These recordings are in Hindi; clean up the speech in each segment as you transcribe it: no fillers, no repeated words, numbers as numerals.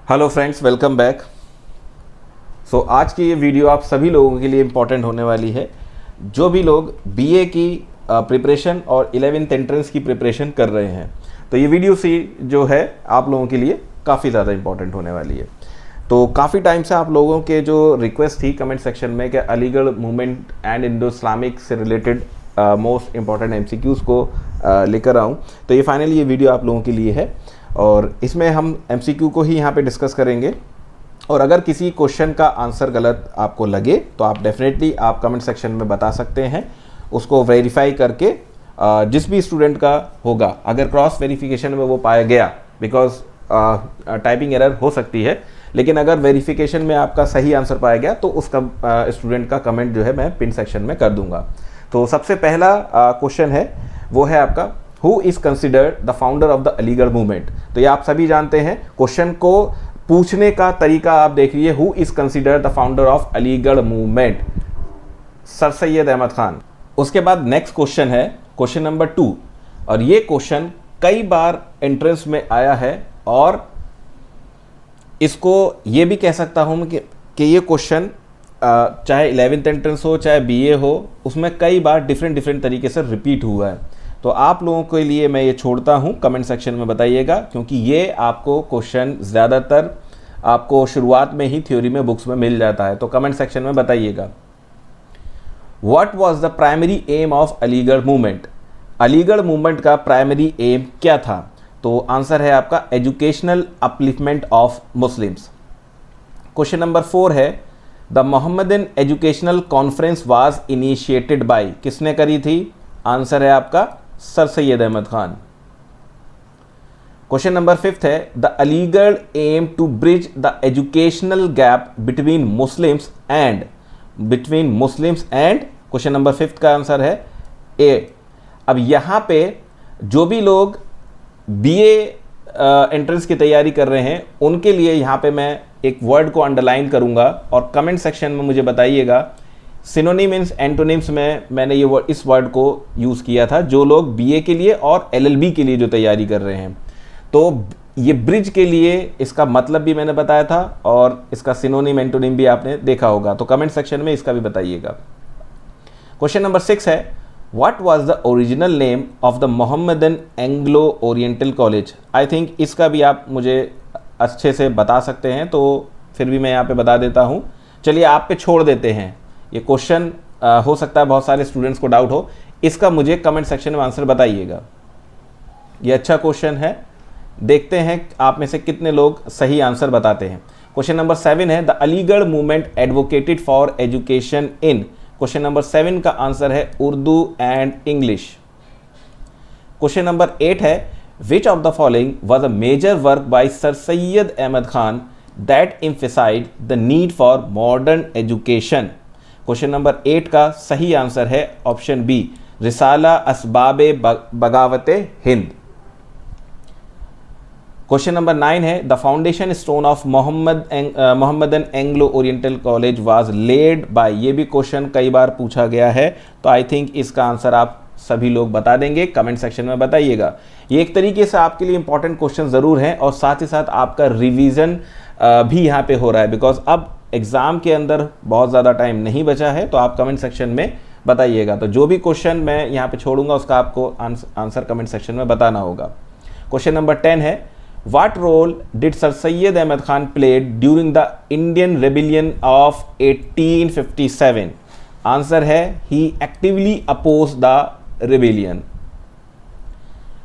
Hello friends, welcome back. So आज की ये वीडियो आप सभी लोगों के लिए इम्पॉर्टेंट होने वाली है जो भी लोग बीए की प्रिपरेशन और 11th एंट्रेंस की प्रिपरेशन कर रहे हैं। तो ये वीडियो सी जो है आप लोगों के लिए काफ़ी ज़्यादा इम्पॉर्टेंट होने वाली है। तो काफ़ी टाइम से आप लोगों के जो रिक्वेस्ट थी कमेंट सेक्शन में कि Aligarh movement and Indo Islamic से रिलेटेड मोस्ट इम्पॉर्टेंट एमसीक्यूज़ को लेकर आऊँ, तो ये फाइनली ये वीडियो आप लोगों के लिए है और इसमें हम एमसीक्यू को ही यहाँ पे डिस्कस करेंगे। और अगर किसी क्वेश्चन का आंसर गलत आपको लगे तो आप डेफिनेटली आप कमेंट सेक्शन में बता सकते हैं, उसको वेरीफाई करके जिस भी स्टूडेंट का होगा, अगर क्रॉस वेरिफिकेशन में वो पाया गया, बिकॉज टाइपिंग एरर हो सकती है, लेकिन अगर वेरिफिकेशन में आपका सही आंसर पाया गया तो उसका स्टूडेंट का कमेंट जो है मैं पिन सेक्शन में कर दूंगा। तो सबसे पहला क्वेश्चन है वो है आपका, who is considered the founder of the Aligarh movement. तो ये आप सभी जानते हैं, क्वेश्चन को पूछने का तरीका आप देख लीजिए, who is considered the founder of Aligarh movement, sir Syed Ahmad Khan. उसके बाद नेक्स्ट क्वेश्चन है क्वेश्चन नंबर 2, और ये क्वेश्चन कई बार एंट्रेंस में आया है और इसको ये भी कह सकता हूँ कि ये क्वेश्चन चाहे 11th एंट्रेंस हो चाहे बीए हो, उसमें कई बार डिफरेंट तरीके से रिपीट हुआ है। तो आप लोगों के लिए मैं ये छोड़ता हूँ, कमेंट सेक्शन में बताइएगा, क्योंकि ये आपको क्वेश्चन ज़्यादातर आपको शुरुआत में ही थ्योरी में बुक्स में मिल जाता है। तो कमेंट सेक्शन में बताइएगा, what was the primary aim of Aligarh movement. Aligarh movement का प्राइमरी एम क्या था? तो आंसर है आपका educational upliftment of Muslims. Question number 4 है, the Mohammedan educational conference was initiated by, किसने करी थी? आंसर है आपका sir Syed Ahmad Khan. Question number 5 है, the Aligarh aim to bridge the educational gap between Muslims and question number 5 का आंसर है ए। अब यहाँ पे जो भी लोग बीए एंट्रेंस की तैयारी कर रहे हैं उनके लिए यहाँ पे मैं एक वर्ड को अंडरलाइन करूँगा और कमेंट सेक्शन में मुझे बताइएगा, सिनोनिम्स एंटोनिम्स में मैंने इस वर्ड को यूज़ किया था जो लोग बीए के लिए और एलएलबी के लिए जो तैयारी कर रहे हैं। तो ये ब्रिज के लिए इसका मतलब भी मैंने बताया था और इसका सिनोनिम एंटोनिम भी आपने देखा होगा, तो कमेंट सेक्शन में इसका भी बताइएगा। क्वेश्चन नंबर 6 है, what was the original name of the Mohammedan Anglo oriental college. I think इसका भी आप मुझे अच्छे से बता सकते हैं, तो फिर भी मैं यहाँ पे बता देता हूँ। चलिए आप पे छोड़ देते हैं, ये क्वेश्चन हो सकता है बहुत सारे स्टूडेंट्स को डाउट हो, इसका मुझे कमेंट सेक्शन में आंसर बताइएगा। ये अच्छा क्वेश्चन है, देखते हैं आप में से कितने लोग सही आंसर बताते हैं। क्वेश्चन नंबर 7 है, the Aligarh movement advocated for education in. Question number 7 का आंसर है Urdu and English. Question number 8 है, which of the following was a major work by sir Syed Ahmad Khan that emphasized the need for modern education. Question number 8 का सही आंसर है option B, Risala Asbabe Baghawate Hind. Question number 9 है, the foundation stone of Mohammedan Anglo oriental college was led by. ये भी क्वेश्चन कई बार पूछा गया है, तो आई थिंक इसका आंसर आप सभी लोग बता देंगे, कमेंट सेक्शन में बताइएगा। ये एक तरीके से आपके लिए इंपॉर्टेंट क्वेश्चन ज़रूर हैं और साथ ही साथ आपका रिवीजन भी यहाँ पे हो रहा है, बिकॉज अब एग्ज़ाम के अंदर बहुत ज़्यादा टाइम नहीं बचा है। तो आप कमेंट सेक्शन में बताइएगा, तो जो भी क्वेश्चन मैं यहाँ पे छोड़ूंगा उसका आपको आंसर कमेंट सेक्शन में बताना होगा। क्वेश्चन नंबर 10 है, what role did sir Syed Ahmad Khan played during the Indian rebellion of 1857। Answer है, he actively oppose the rebellion.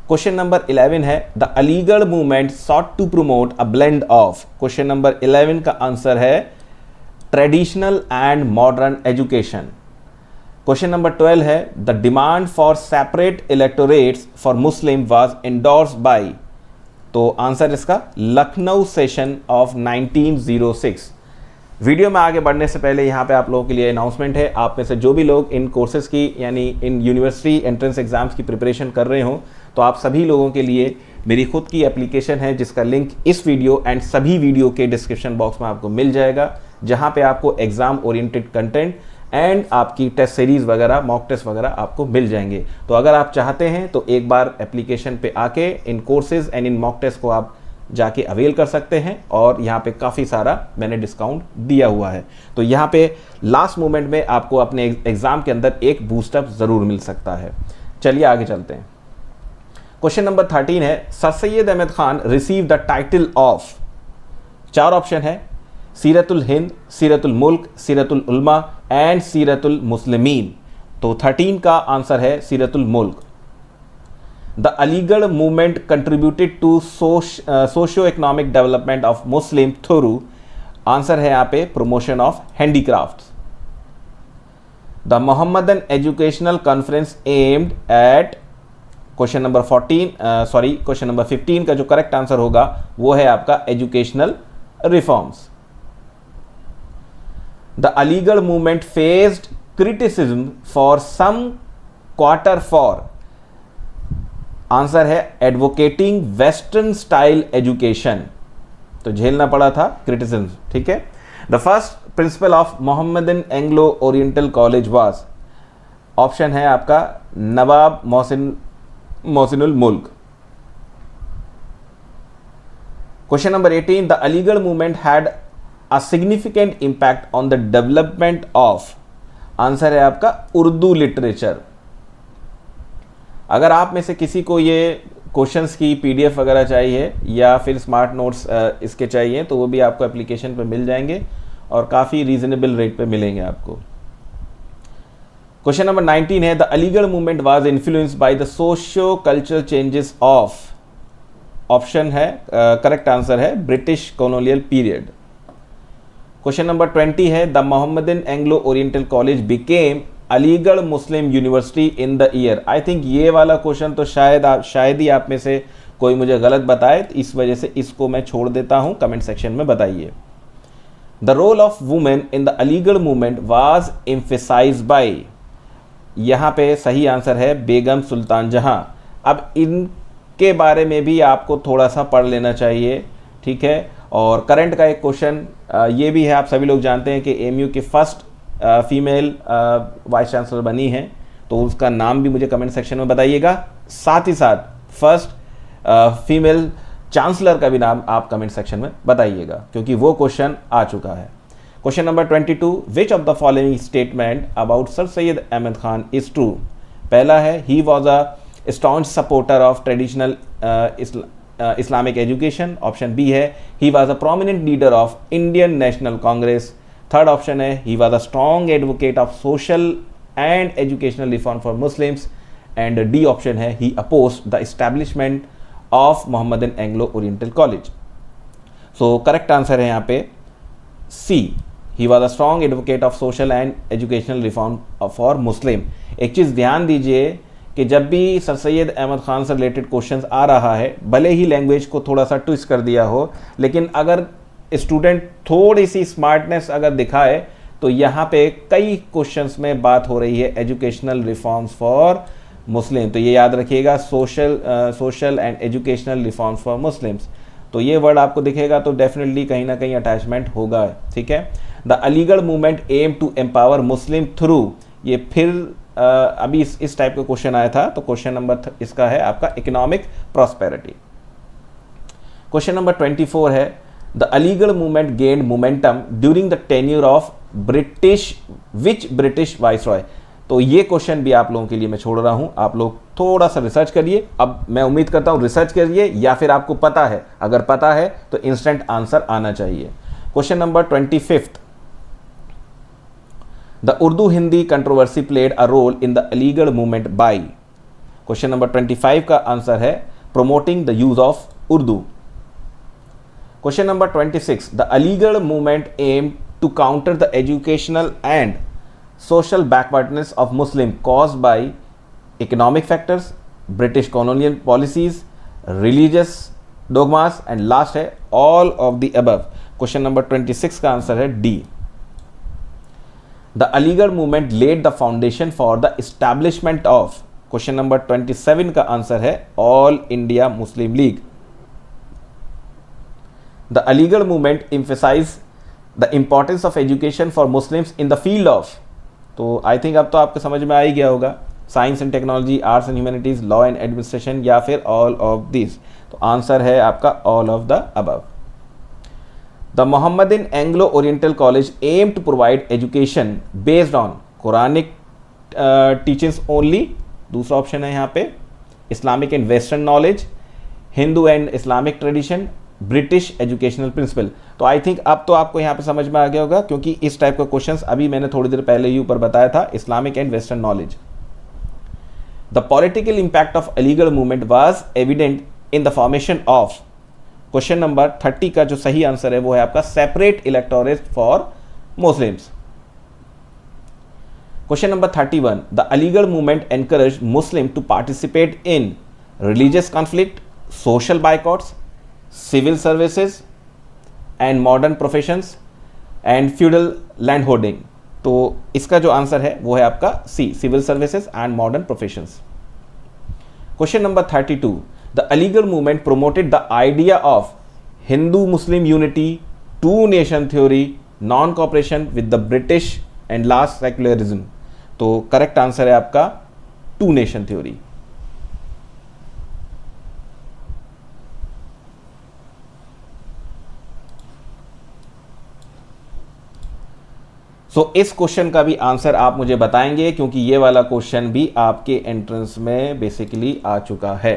Question number 11 है, the Aligarh movement sought to promote a blend of. Question number 11 का आंसर है traditional and modern education. Question number 12 है, the demand for separate electorates for Muslim was endorsed by. तो आंसर इसका लखनऊ सेशन ऑफ 1906। वीडियो में आगे बढ़ने से पहले यहाँ पे आप लोगों के लिए अनाउंसमेंट है, आप में से जो भी लोग इन कोर्सेज़ की यानी इन यूनिवर्सिटी एंट्रेंस एग्जाम्स की प्रिपरेशन कर रहे हो, तो आप सभी लोगों के लिए मेरी खुद की एप्लीकेशन है जिसका लिंक इस वीडियो एंड सभी वीडियो के डिस्क्रिप्शन बॉक्स में आपको मिल जाएगा, जहाँ पे आपको एग्ज़ाम ओरिएंटेड कंटेंट एंड आपकी टेस्ट सीरीज़ वगैरह, मॉक टेस्ट वगैरह आपको मिल जाएंगे। तो अगर आप चाहते हैं तो एक बार एप्लीकेशन पे आके इन कोर्सेज़ एंड इन मॉक टेस्ट को आप जाके अवेल कर सकते हैं और यहाँ पे काफ़ी सारा मैंने डिस्काउंट दिया हुआ है। तो यहाँ पे लास्ट मोमेंट में आपको अपने एग्ज़ाम के अंदर एक बूस्टअप ज़रूर मिल सकता है। चलिए आगे चलते हैं। क्वेश्चन नंबर 13 है, sir Syed Ahmad Khan receive the title of, 4 option है, सीरतुल हिंद, सीरतुल मुल्क, सीरतुल उलमा एंड सीरतुल मुस्लिमीन। तो 13 का आंसर है सीरतुल मुल्क। The Aligarh movement contributed to socio economic development of Muslim through, answer है यहाँ पे promotion of handicrafts. The Mohammedan educational conference aimed at, question number 15 का जो करेक्ट आंसर होगा वो है आपका educational reforms. The Aligarh movement faced criticism for some quarter for, answer है एडवोकेटिंग वेस्टर्न स्टाइल एजुकेशन। तो झेलना पड़ा था क्रिटिसिज्म, ठीक है। The first principal of Mohammedan Anglo oriental college was, option है आपका नवाब मोहसिनुल मुल्क। Question number 18, the Aligarh movement had a significant impact on the development of, answer है आपका उर्दू लिटरेचर। अगर आप में से किसी को ये क्वेश्चंस की पीडीएफ वगैरह चाहिए या फिर स्मार्ट नोट्स इसके चाहिए तो वो भी आपको एप्लीकेशन पे मिल जाएंगे और काफ़ी रीजनेबल रेट पे मिलेंगे आपको। क्वेश्चन नंबर 19 है, the Aligarh movement was influenced by the socio cultural changes of, option है करेक्ट आंसर है British colonial period. Question number 20 है, the Mohammedan Anglo oriental college became Aligarh Muslim university in the year. I think ये वाला क्वेश्चन तो शायद ही आप में से कोई मुझे गलत बताए, तो इस वजह से इसको मैं छोड़ देता हूं, कमेंट सेक्शन में बताइए। The role of women in the Aligarh movement was emphasised by, यहाँ पे सही आंसर है बेगम सुल्तान जहां। अब इनके बारे में भी आपको थोड़ा सा पढ़ लेना चाहिए, ठीक है। और करंट का एक क्वेश्चन ये भी है, आप सभी लोग जानते हैं कि एमयू के फर्स्ट फीमेल वाइस चांसलर बनी है, तो उसका नाम भी मुझे कमेंट सेक्शन में बताइएगा। साथ ही साथ फर्स्ट फीमेल चांसलर का भी नाम आप कमेंट सेक्शन में बताइएगा, क्योंकि वो क्वेश्चन आ चुका है। Question number 22, which of the following statement about sir Syed Ahmad Khan is true. पहला है, he was a staunch supporter of traditional Islamic education. Option B है, he was a prominent leader of Indian National Congress. Third option है, he was a strong advocate of social and educational reform for Muslims. And D option है, he opposed the establishment of Mohammedan Anglo oriental college. So correct answer है यहाँ पे C, he was a strong advocate of social and educational reform for Muslim. एक चीज़ ध्यान दीजिए कि जब भी सर सैयद अहमद खान से रिलेटेड क्वेश्चंस आ रहा है, भले ही लैंग्वेज को थोड़ा सा ट्विस्ट कर दिया हो, लेकिन अगर स्टूडेंट थोड़ी सी स्मार्टनेस अगर दिखाए तो यहाँ पे कई क्वेश्चंस में बात हो रही है एजुकेशनल रिफॉर्म्स फॉर मुस्लिम। तो ये याद रखिएगा, social and educational reforms for Muslims. तो ये वर्ड आपको दिखेगा तो डेफिनेटली कहीं ना कहीं अटैचमेंट होगा, ठीक है। The Aligarh movement aim to empower Muslim through, ये फिर अभी इस टाइप का क्वेश्चन आया था, तो क्वेश्चन नंबर इसका है आपका इकोनॉमिक प्रॉस्पेरिटी। क्वेश्चन नंबर 24 है, the Aligarh movement gained momentum during the tenure of which British viceroy. तो ये क्वेश्चन भी आप लोगों के लिए मैं छोड़ रहा हूं, आप लोग थोड़ा सा रिसर्च करिए। अब मैं उम्मीद करता हूं रिसर्च करिए, या फिर आपको पता है, अगर पता है तो इंस्टेंट आंसर आना चाहिए। Question number 25, the Urdu Hindi controversy played a role in the Aligarh movement by. Question number 25 का आंसर है promoting the use of Urdu. Question number 26, the Aligarh movement aim to counter the educational and social backwardness of Muslim caused by economic factors, British colonial policies, religious dogmas, and last है all of the above। Question number 26 का आंसर है D। The Aligarh movement laid the foundation for the establishment of, question number 27 का आंसर है All India Muslim League। The Aligarh movement emphasized the importance of education for Muslims in the field of, तो आई थिंक अब तो आपको समझ में आ ही गया होगा, science and technology, arts and humanities, law and administration, या फिर ऑल ऑफ दिस। तो आंसर है आपका all of the above. The Mohammedan Anglo oriental college aim to provide education based on Quranic teachings only, दूसरा ऑप्शन है यहाँ पे, Islamic and western knowledge, Hindu and Islamic tradition, British educational principle. तो आई थिंक अब तो आपको यहाँ पे समझ में आ गया होगा, क्योंकि इस टाइप का क्वेश्चंस अभी मैंने थोड़ी देर पहले ही ऊपर बताया था, Islamic and western knowledge. The political impact of Aligarh movement was evident in the formation of, question number 30 का जो सही आंसर है वो है आपका separate electorate for Muslims. Question number 31, the Aligarh movement encourage Muslim to participate in religious conflict, social boycotts, civil services and modern professions and feudal land holding. तो इसका जो आंसर है वो है आपका C, civil services and modern professions. Question number 32, the Aligarh movement promoted the idea of Hindu Muslim unity, two nation theory, non cooperation with the British and last secularism. तो करेक्ट आंसर है आपका टू नेशन थ्योरी। सो इस क्वेश्चन का भी आंसर आप मुझे बताएंगे, क्योंकि ये वाला क्वेश्चन भी आपके एंट्रेंस में बेसिकली आ चुका है।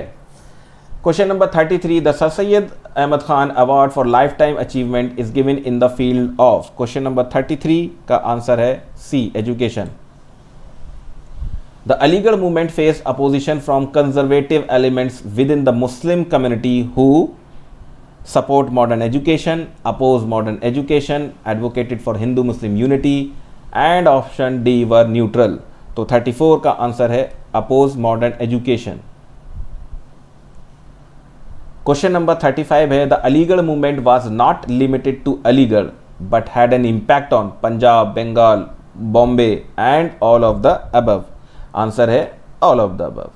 Question number 33, the sir Syed Ahmad Khan award for lifetime achievement is given in the field of. Question number 33 का आंसर है C, education. The Aligarh movement face opposition from conservative elements within the Muslim community who support modern education, oppose modern education, advocated for Hindu Muslim unity and option D were neutral। तो 34 का आंसर है oppose modern education। Question number 35 है, the Aligarh movement was not limited to Aligarh but had an impact on Punjab, Bengal, Bombay and all of the above। Answer है all of the above।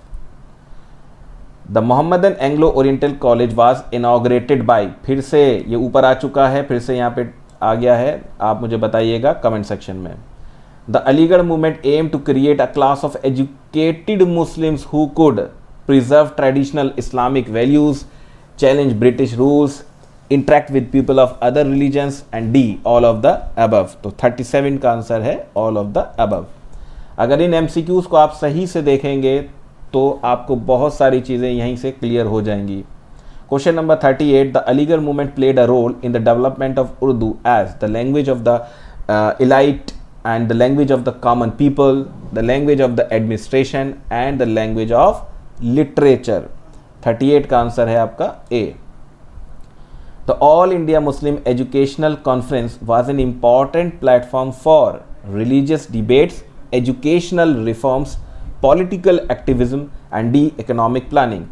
The Mohammedan Anglo oriental college was inaugurated by, फिर से ये ऊपर आ चुका है, फिर से यहाँ पे आ गया है, आप मुझे बताइएगा कमेंट सेक्शन में। The Aligarh movement aim to create a class of educated Muslims who could preserve traditional Islamic values, challenge British rules, interact with people of other religions and D all of the above. तो 37 का आंसर है ऑल ऑफ द अबव। अगर इन एमसीक्यूज को आप सही से देखेंगे तो आपको बहुत सारी चीज़ें यहीं से क्लियर हो जाएंगी। Question number 38, the Aligarh movement played a role in the development of Urdu as the language of the elite and the language of the common people, the language of the administration and the language of literature. 38 का आंसर है आपका A. The All India Muslim educational conference was an important platform for religious debates, educational reforms, political activism and D economic planning.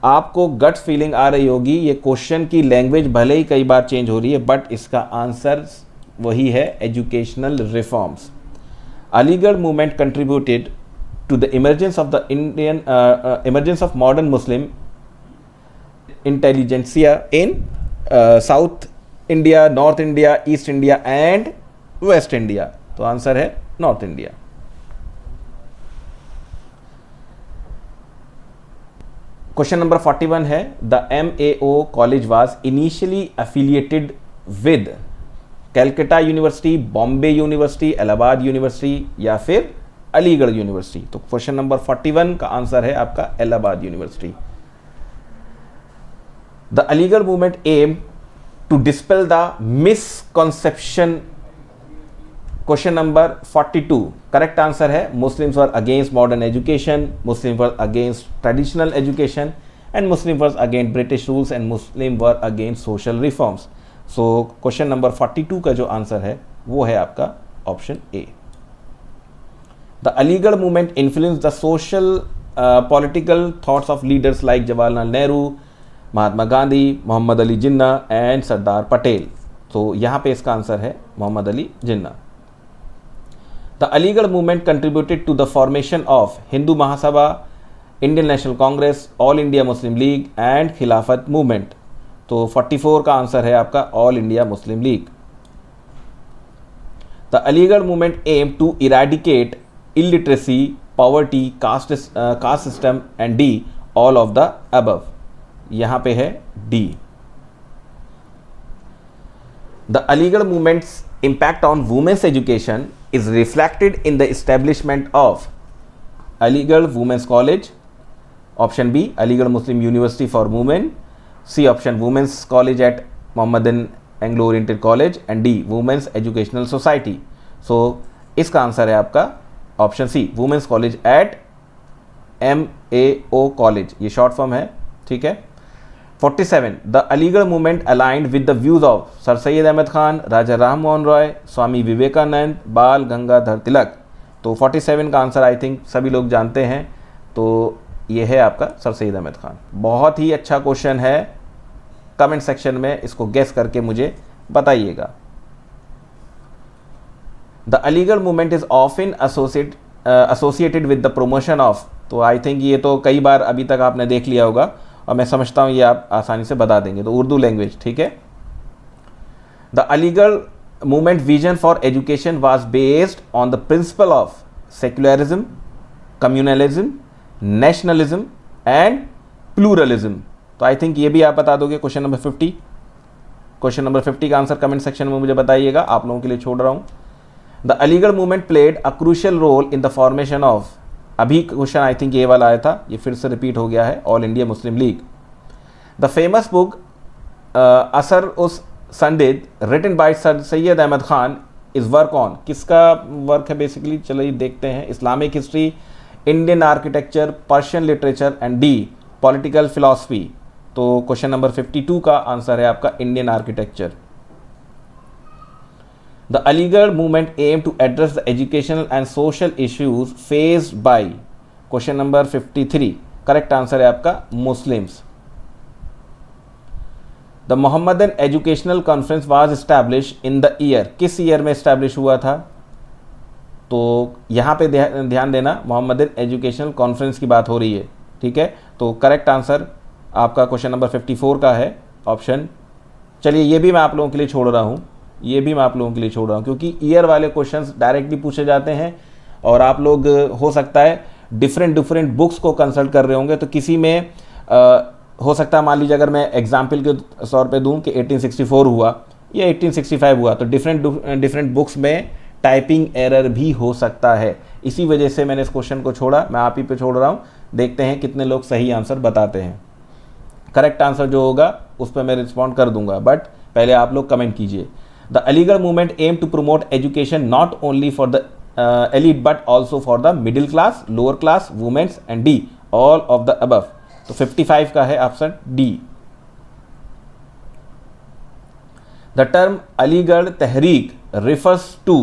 आपको गट फीलिंग आ रही होगी, ये क्वेश्चन की लैंग्वेज भले ही कई बार चेंज हो रही है बट इसका आंसर वही है, educational reforms. Aligarh movement contributed to the emergence of the Indian emergence of modern Muslim intelligentsia in south India, north India, east India and west India. तो आंसर है नॉर्थ इंडिया। क्वेश्चन नंबर 41 है, the MAO college was initially affiliated with Calcutta university, Bombay university, Allahabad university या फिर अलीगढ़ यूनिवर्सिटी। तो क्वेश्चन नंबर 41 का आंसर है आपका Allahabad university. The Aligarh movement aim to dispel the misconception. Question number 42, correct answer है Muslims were against modern education, Muslim were against traditional education and Muslim were against British rules and Muslim were against social reforms. So question number 42 का जो आंसर है वो है आपका option A. The Aligarh movement influence the social political thoughts of leaders like Jawaharlal Nehru, Mahatma Gandhi, Mohammed Ali Jinnah and Sardar Patel. तो यहाँ पे इसका आंसर है मोहम्मद अली जिन्ना। The Aligarh movement contributed to the formation of Hindu Mahasabha, Indian National Congress, All India Muslim League and Khilafat movement। तो 44 का आंसर है आपका All India Muslim League. The Aligarh movement aim to eradicate illiteracy, poverty, caste system and D all of the above. यहाँ पे है D. The Aligarh movements impact on womens education is reflected in the establishment of Aligarh womens college, option B Aligarh Muslim University for women, C option womens college at Mohammedan Anglo oriented college, and D womens educational society. So इसका आंसर है आपका option C womens college at MAO college, ये शॉर्ट फॉर्म है, ठीक है। 47 the Aligarh movement aligned with the views of sir Syed Ahmad Khan, Raja Ram Mohan Roy, Swami Vivekananda, Bal Gangadhar तिलक। तो 47 का आंसर आई थिंक सभी लोग जानते हैं, तो ये है आपका सर सैयद अहमद खान। बहुत ही अच्छा क्वेश्चन है, कमेंट सेक्शन में इसको गेस करके मुझे बताइएगा। The Aligarh movement is often associated with the promotion of, तो आई थिंक ये तो कई बार अभी तक आपने देख लिया होगा और मैं समझता हूँ ये आप आसानी से बता देंगे, तो उर्दू लैंग्वेज, ठीक है। The Aligarh movement vision for education was based on the principle of secularism, communalism, nationalism and pluralism. तो आई थिंक ये भी आप बता दोगे। क्वेश्चन नंबर 50, क्वेश्चन नंबर 50 का आंसर कमेंट सेक्शन में मुझे बताइएगा, आप लोगों के लिए छोड़ रहा हूँ। The Aligarh movement played a crucial role in the formation of, अभी क्वेश्चन आई थिंक ये वाला आया था, ये फिर से रिपीट हो गया है, All India Muslim League. The famous book Asar us Sanadid written by sir Syed Ahmad Khan is work on, किसका वर्क है बेसिकली, चलिए देखते हैं। Islamic history, Indian architecture, Persian literature and D political philosophy. तो क्वेश्चन नंबर 52 का आंसर है आपका Indian architecture. The Aligarh movement aimed to address the educational and social issues faced by, question number 53, correct answer है आपका Muslims. The Mohammedan Educational Conference was established in the year, किस ईयर में establish हुआ था? तो यहाँ पे ध्यान देना, मोहम्मदन एजुकेशनल कॉन्फ्रेंस की बात हो रही है, ठीक है। तो करेक्ट आंसर आपका क्वेश्चन नंबर 54 का है ऑप्शन, चलिए ये भी मैं आप लोगों के लिए छोड़ रहा हूँ, ये भी मैं आप लोगों के लिए छोड़ रहा हूँ, क्योंकि ईयर वाले क्वेश्चंस डायरेक्टली पूछे जाते हैं और आप लोग हो सकता है डिफरेंट बुक्स को कंसल्ट कर रहे होंगे, तो किसी में हो सकता है, मान लीजिए अगर मैं एग्जाम्पल के तौर पे दूं कि 1864 हुआ या 1865 हुआ, तो डिफरेंट बुक्स में टाइपिंग एरर भी हो सकता है। इसी वजह से मैंने इस क्वेश्चन को छोड़ा, मैं आप ही पे छोड़ रहा हूँ, देखते हैं कितने लोग सही आंसर बताते हैं। करेक्ट आंसर जो होगा उस पर मैं रिस्पॉन्ड कर दूंगा, बट पहले आप लोग कमेंट कीजिए। The Aligarh movement aim to promote education not only for the elite but also for the middle class, lower class, women's and D all of the above। तो 55 का है option D. The term Aligarh तहरीक रिफर्स टू,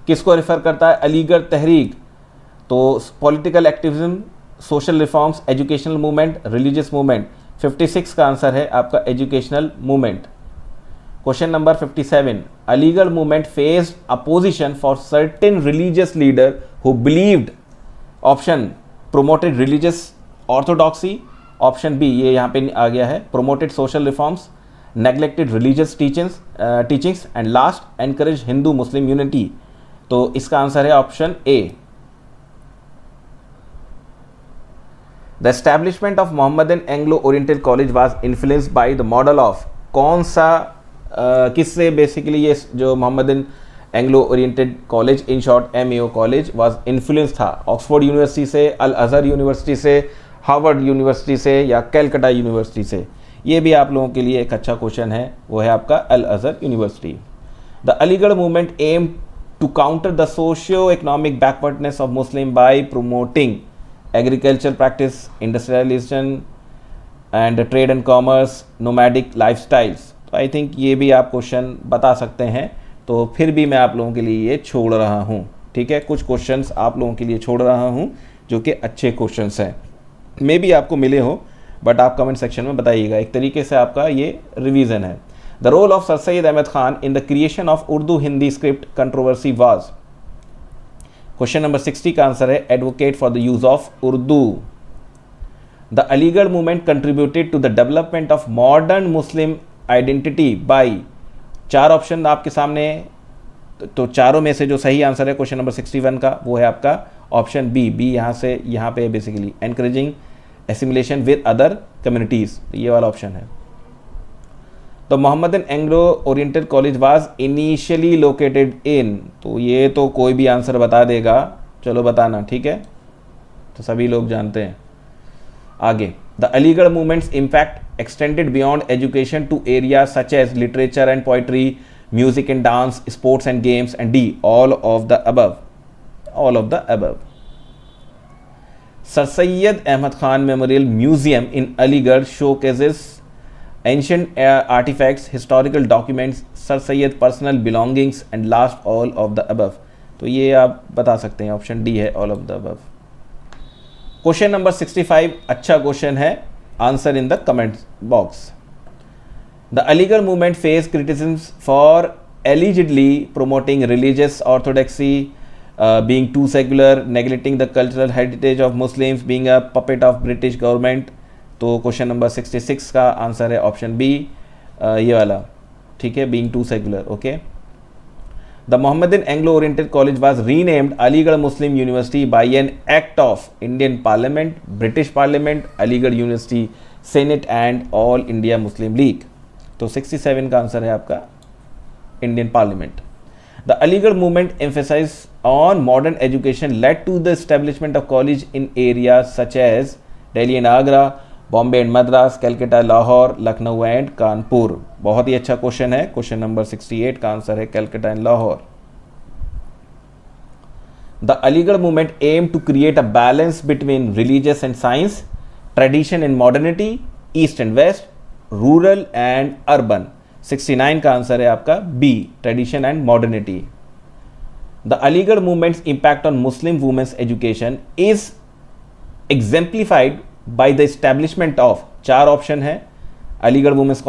किसको रिफर करता है अलीगढ़ तहरीक? तो political activism, social reforms, educational movement, religious movement. 56 का आंसर है आपका educational movement. Question number 57, Aligarh movement faced opposition for certain religious leader who believed, option promoted religious orthodoxy, option B ये यहाँ पे आ गया है promoted social reforms, neglected religious teachings and last encourage Hindu Muslim unity. तो इसका आंसर है option A. The establishment of Mohammedan Anglo oriented college was influenced by the model of, कौन सा किससे बेसिकली ये जो Mohammedan Anglo oriented college, in short MAO college, was influence था? ऑक्सफोर्ड यूनिवर्सिटी से, अल अजहर यूनिवर्सिटी से, हार्वर्ड यूनिवर्सिटी से या कैलकाटा यूनिवर्सिटी से? ये भी आप लोगों के लिए एक अच्छा क्वेश्चन है, वो है आपका Al Azhar University. The Aligarh movement aim to counter the socio economic backwardness of Muslim by promoting agriculture practice, industrialization and trade and commerce, nomadic lifestyles. तो आई थिंक ये भी आप क्वेश्चन बता सकते हैं, तो फिर भी मैं आप लोगों के लिए ये छोड़ रहा हूँ, ठीक है। कुछ क्वेश्चंस आप लोगों के लिए छोड़ रहा हूँ जो कि अच्छे क्वेश्चंस हैं, मे बी आपको मिले हो, बट आप कमेंट सेक्शन में बताइएगा। एक तरीके से आपका ये रिवीजन है। The role of sir Syed Ahmad Khan in the creation of Urdu Hindi script controversy was, question number 60 का आंसर है advocate for the use of Urdu. The Aligarh movement contributed to the development of modern Muslim identity by, 4 option आपके सामने, तो चारों में से जो सही आंसर है क्वेश्चन नंबर 61 का वो है आपका ऑप्शन बी। यहाँ से यहाँ पे basically encouraging assimilation with other communities, ये वाला ऑप्शन है। तो Mohammedan Anglo oriented college was initially located in, तो ये तो कोई भी आंसर बता देगा, चलो बताना, ठीक है, तो सभी लोग जानते हैं। आगे, the Aligarh movements impact extended beyond education to area such as literature and poetry, music and dance, sports and games, and D all of the above, all of the above. Sir Syed Ahmad Khan memorial museum in Aligarh showcases ancient artifacts, historical documents, Sir Sayyid personal belongings, and last all of the above। तो ये आप बता सकते हैं, ऑप्शन डी है all of the above। Question number 65 अच्छा क्वेश्चन है, answer in the comment box. The Aligarh movement face criticism for allegedly promoting religious orthodoxy, being too secular, neglecting the cultural heritage of Muslims, being a puppet of British government। तो क्वेश्चन नंबर 66 का आंसर है ऑप्शन बी, ये वाला, ठीक है, being too secular. Okay, the Mohammedan Anglo oriented college was renamed Aligarh Muslim university by an act of Indian parliament, British parliament, Aligarh university senate and all India Muslim league. तो 67 का आंसर है आपका Indian parliament. The Aligarh movement emphasize on modern education led to the establishment of college in area such as Delhi and Agra, Bombay and Madras, Calcutta, Lahore, Lucknow and Kanpur. बहुत ही अच्छा क्वेश्चन है, क्वेश्चन नंबर 68 का आंसर है Calcutta and Lahore. The Aligarh movement aim to create a balance between religious and science, tradition and modernity, east and west, rural and urban. 69 का आंसर है आपका B, tradition and modernity. The Aligarh movement's impact on Muslim women's education is exemplified by the establishment of, चार ऑप्शन है, Aligarh women's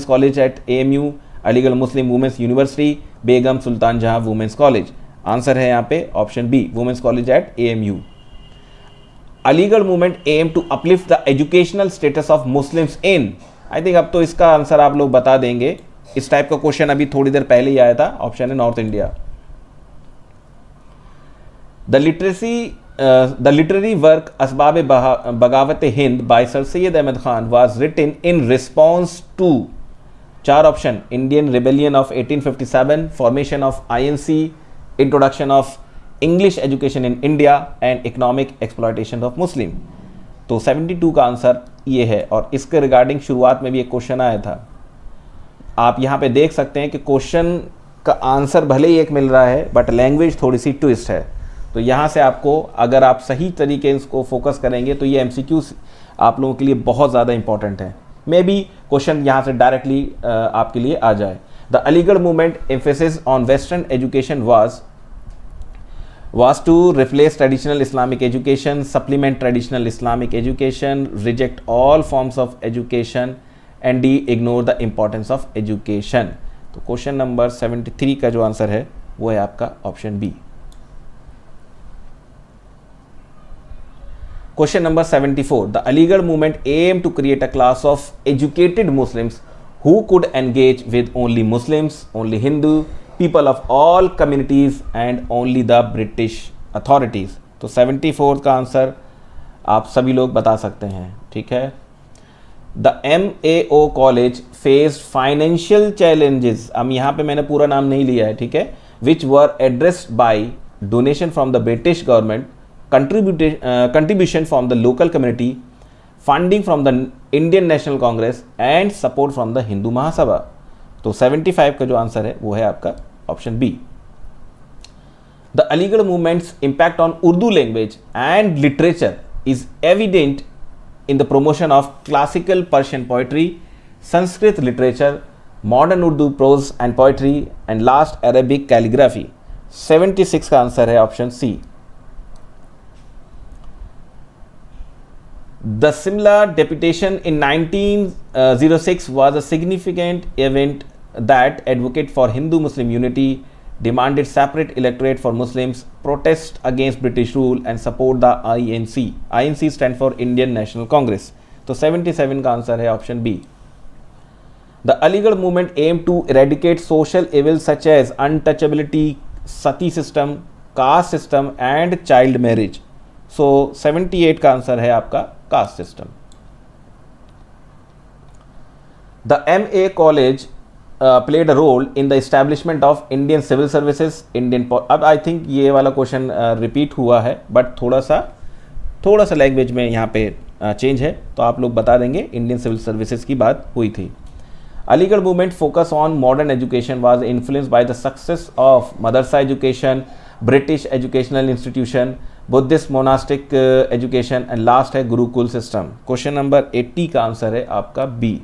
college at AMU, Aligarh Muslim women's university, Begum Sultan Jahan women's college. Answer है यहाँ पे option B, women's college at AMU। Aligarh movement aim to uplift the educational status of Muslims in, I think अब तो इसका आंसर आप लोग बता देंगे, इस टाइप का क्वेश्चन अभी थोड़ी देर पहले ही आया था, ऑप्शन है north India. The literary work असबाब बगावत Hind by Sir Sayyid Ahmad Khan was written in response to, चार option, Indian rebellion of 1857, formation of INC, introduction of English education in India and economic exploitation of Muslim. तो 72 का आंसर ये है, और इसके रिगार्डिंग शुरुआत में भी एक क्वेश्चन आया था। आप यहाँ पे देख सकते हैं कि क्वेश्चन का आंसर भले ही एक मिल रहा है बट लैंग्वेज थोड़ी सी ट्विस्ट है। तो यहाँ से आपको, अगर आप सही तरीके से इसको फोकस करेंगे तो ये MCQ आप लोगों के लिए बहुत ज़्यादा इंपॉर्टेंट है। मे बी क्वेश्चन यहाँ से डायरेक्टली आपके लिए आ जाए। The Aligarh movement emphasis on western education was to replace traditional Islamic education, supplement traditional Islamic education, reject all forms of education, and D, ignore the importance of education। तो क्वेश्चन नंबर 73 का जो आंसर है वो है आपका option B. Question number 74, the Aligarh movement aim to create a class of educated Muslims who could engage with only Muslims, only Hindu, people of all communities and only the British authorities। तो 74 का आंसर आप सभी लोग बता सकते हैं, ठीक है। The MAO college faced financial challenges, अब यहाँ पे मैंने पूरा नाम नहीं लिया है, ठीक है, which were addressed by donation from the British government, contribution from the local community, funding from the Indian National Congress and support from the Hindu Mahasabha। तो 75 का जो आंसर है वो है आपका option B. The Aligarh movements impact on Urdu language and literature is evident in the promotion of classical Persian poetry, Sanskrit literature, modern Urdu prose and poetry and last Arabic calligraphy. 76 का आंसर है option C. The Simla deputation in 1906 was a significant event that advocated for Hindu-Muslim unity, demanded separate electorate for Muslims, protest against British rule and support the INC। INC stand for Indian National Congress। तो 77 का आंसर है option B. The Aligarh movement aimed to eradicate social evils such as untouchability, sati system, caste system and child marriage। So 78 का आंसर है आपका caste system. The MA college played a role in the establishment of Indian civil services, अब आई थिंक ये वाला क्वेश्चन रिपीट हुआ है, बट थोड़ा सा लैंग्वेज में यहाँ पे चेंज है, तो आप लोग बता देंगे। इंडियन सिविल सर्विसेज की बात हुई थी। Aligarh movement focus on modern education was influenced by the success of Madrasa education, British educational institution, Buddhist monastic education and last है गुरुकुल सिस्टम। क्वेश्चन नंबर 80 का आंसर है आपका बी।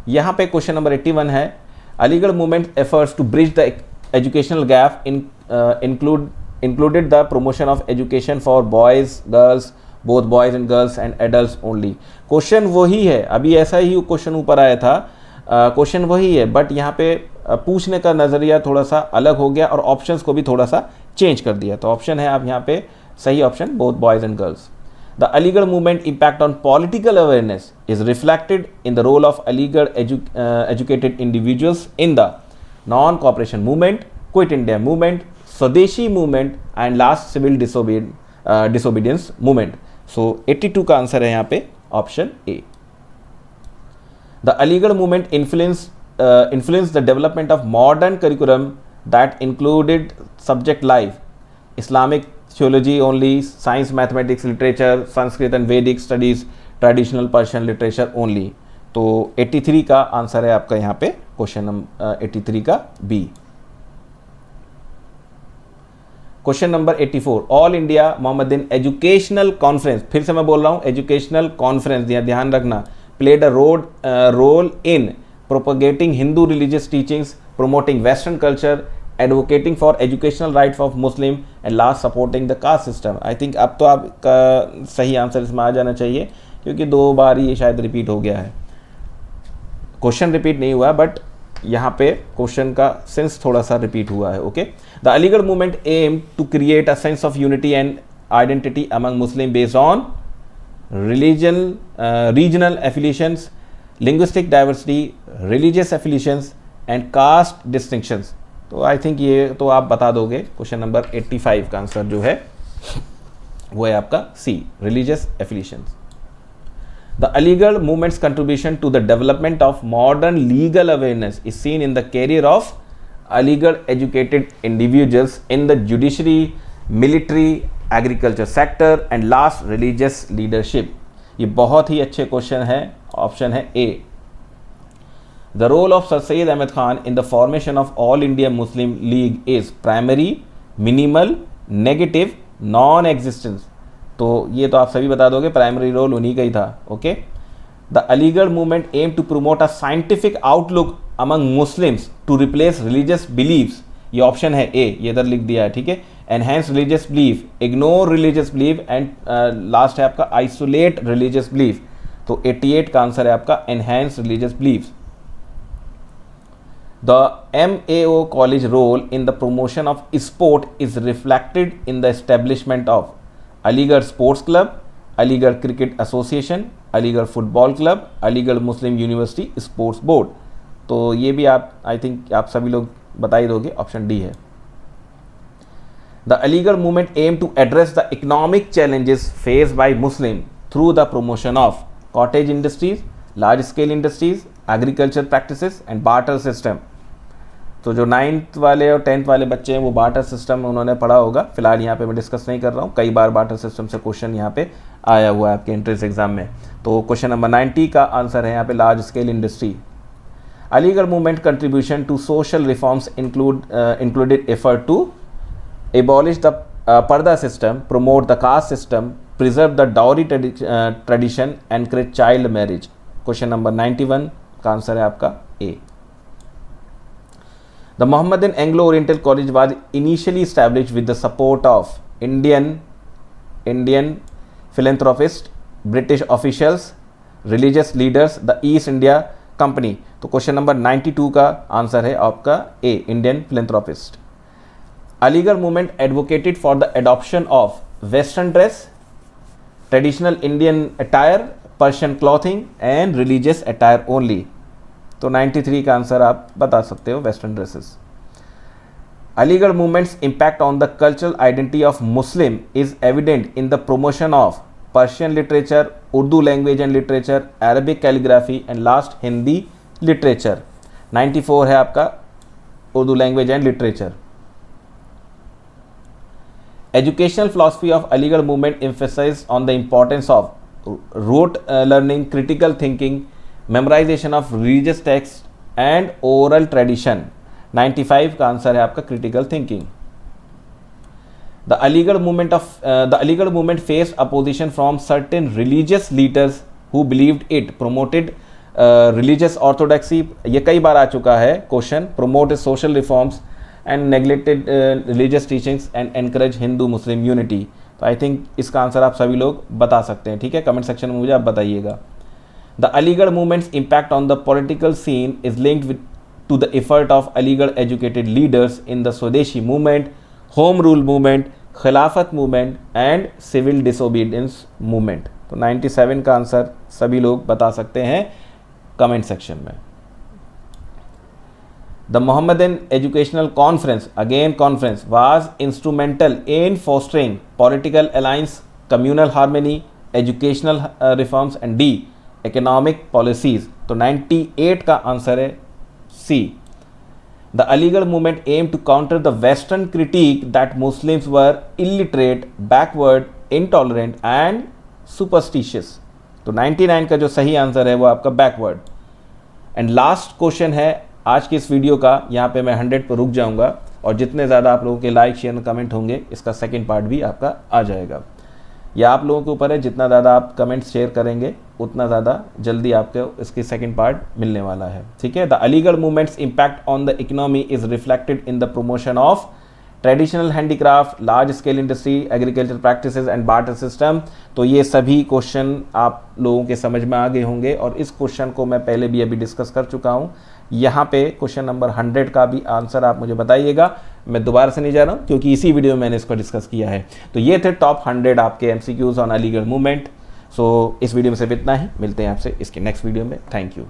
यहाँ पे क्वेश्चन नंबर 81 है, Aligarh movement efforts to bridge the educational gap included the promotion of education for boys, girls, both boys and girls and adults only। Question वही है, अभी ऐसा ही क्वेश्चन ऊपर आया था, क्वेश्चन वही है, बट यहाँ पे पूछने का नज़रिया थोड़ा सा अलग हो गया और ऑप्शंस को भी थोड़ा सा चेंज कर दिया। तो ऑप्शन है आप यहाँ पे सही option, both boys and girls. The Aligarh movement impact on political awareness is reflected in the role of Aligarh educated individuals in the non cooperation movement, quit India movement, Swadeshi movement and last civil disobedience movement. So 82 का आंसर है यहाँ पे option A. The Aligarh movement influenced the development of modern curriculum that included subject life Islamic theology only, science, mathematics, literature, Sanskrit and Vedic studies, traditional Persian literature only। तो 83 का आंसर है आपका यहाँ पे क्वेश्चन नंबर 83 का B. Question number 84, all India Mohammedan educational conference, फिर से मैं बोल रहा हूँ एजुकेशनल कॉन्फ्रेंस, ध्यान रखना, played a role in propagating Hindu religious teachings, promoting western culture, advocating for educational right of Muslim and last supporting the caste system. I think अब तो आपका सही आंसर इसमें आ जाना चाहिए, क्योंकि 2 बार ये शायद रिपीट हो गया है। क्वेश्चन रिपीट नहीं हुआ, बट यहाँ पे क्वेश्चन का सेंस थोड़ा सा रिपीट हुआ है। Okay, the Aligarh movement aim to create a sense of unity and identity among Muslim based on regional affiliations, linguistic diversity, religious affiliations and caste distinctions. तो आई थिंक ये तो आप बता दोगे। क्वेश्चन नंबर 85 का आंसर जो है वो है आपका C, religious affiliations. The Aligarh movement's contribution to the development of modern legal awareness is seen in the career of Aligarh educated individuals in the judiciary, military, agriculture sector and last religious leadership। ये बहुत ही अच्छे क्वेश्चन है, ऑप्शन है ए। The role of Sir Syed Ahmed Khan in the formation of All India Muslim League is primary, minimal, negative, non-existence। तो ये तो आप सभी बता दोगे, प्राइमरी रोल उन्हीं का ही था। Okay, the Aligarh movement aim to promote a scientific outlook among Muslims to replace religious beliefs. ये ऑप्शन है ए, ये इधर लिख दिया है, ठीक है। Enhance religious belief, ignore religious belief and last है आपका आइसोलेट रिलीजियस बिलीफ। तो 88 का आंसर है आपका enhance religious belief. The MAO college role in the promotion of sport is reflected in the establishment of Aligarh sports club, Aligarh cricket association, Aligarh football club, Aligarh Muslim university sports board. तो ये भी आप आई थिंक आप सभी लोग बता ही दोगे, ऑप्शन डी है। The Aligarh movement aim to address the economic challenges face by Muslim through the promotion of cottage industries, large scale industries, agriculture practices and barter system. तो जो 9th वाले और 10th वाले बच्चे हैं वो बार्टर सिस्टम उन्होंने पढ़ा होगा, फिलहाल यहाँ पे मैं डिस्कस नहीं कर रहा हूँ। कई बार बार्टर सिस्टम से क्वेश्चन यहाँ पे आया हुआ है आपके एंट्रेंस एग्जाम में। तो क्वेश्चन नंबर 90 का आंसर है यहाँ पे large scale industry. Aligarh movement contribution to social reforms included effort to abolish the purdah system, promote the caste system, preserve the dowry tradition, encourage child marriage. Question number 91 का आंसर है आपका A. The Mohammedan Anglo-Oriental College was initially established with the support of Indian philanthropists, British officials, religious leaders, the East India Company। तो क्वेश्चन नंबर 92 का आंसर है आपका A, Indian philanthropist। Aligarh movement advocated for the adoption of western dress, traditional Indian attire, Persian clothing and religious attire only. तो 93 का आंसर आप बता सकते हो, western dresses. Aligarh movement's impact on the cultural identity of Muslim is evident in the promotion of Persian literature, Urdu language and literature, Arabic calligraphy and last Hindi literature. 94 है आपका Urdu language and literature. Educational philosophy of Aligarh movement emphasized on the importance of rote learning, critical thinking, memorization of religious texts and oral tradition. 95 का आंसर है आपका critical thinking. The Aligarh movement faced opposition from certain religious leaders who believed it promoted religious orthodoxy. ये कई बार आ चुका है question. Promoted social reforms and neglected religious teachings and encourage Hindu Muslim unity. तो आई थिंक इसका आंसर आप सभी लोग बता सकते हैं. ठीक है, कमेंट सेक्शन में मुझे आप बताइएगा. The Aligarh movement's impact on the political scene is linked to the effort of Aligarh educated leaders in the Swadeshi movement, Home Rule movement, Khilafat movement and Civil Disobedience movement. तो 97 का आंसर सभी लोग बता सकते हैं कमेंट सेक्शन में. The Mohammedan Educational Conference, again conference, was instrumental in fostering political alliance, communal harmony, educational reforms and D, economic policies. तो 98 का आंसर है C. The Aligarh movement aimed to counter the Western critique that Muslims were illiterate, backward, intolerant and superstitious. तो 99 का जो सही आंसर है वो आपका backward. एंड लास्ट क्वेश्चन है आज की इस वीडियो का. यहाँ पे मैं 100 पर रुक जाऊँगा और जितने ज़्यादा आप लोगों के लाइक शेयर कमेंट होंगे इसका सेकंड पार्ट भी आपका आ जाएगा. या आप लोगों के ऊपर है, जितना ज़्यादा आप कमेंट्स शेयर करेंगे उतना ज़्यादा जल्दी आपको इसकी सेकंड पार्ट मिलने वाला है. ठीक है. The Aligarh movements impact on the economy is reflected in the promotion of traditional handicraft, large scale industry, agriculture practices and barter system. तो ये सभी क्वेश्चन आप लोगों के समझ में आ गए होंगे और इस क्वेश्चन को मैं पहले भी अभी डिस्कस कर चुका हूँ. यहाँ पे क्वेश्चन नंबर 100 का भी आंसर आप मुझे बताइएगा. मैं दोबारा से नहीं जा रहा हूँ क्योंकि इसी वीडियो में मैंने इसको डिस्कस किया है. तो ये थे टॉप 100 आपके MCQs ऑन अलीगढ़ मूवमेंट. सो इस वीडियो में सिर्फ इतना ही. मिलते हैं आपसे इसके नेक्स्ट वीडियो में. Thank you.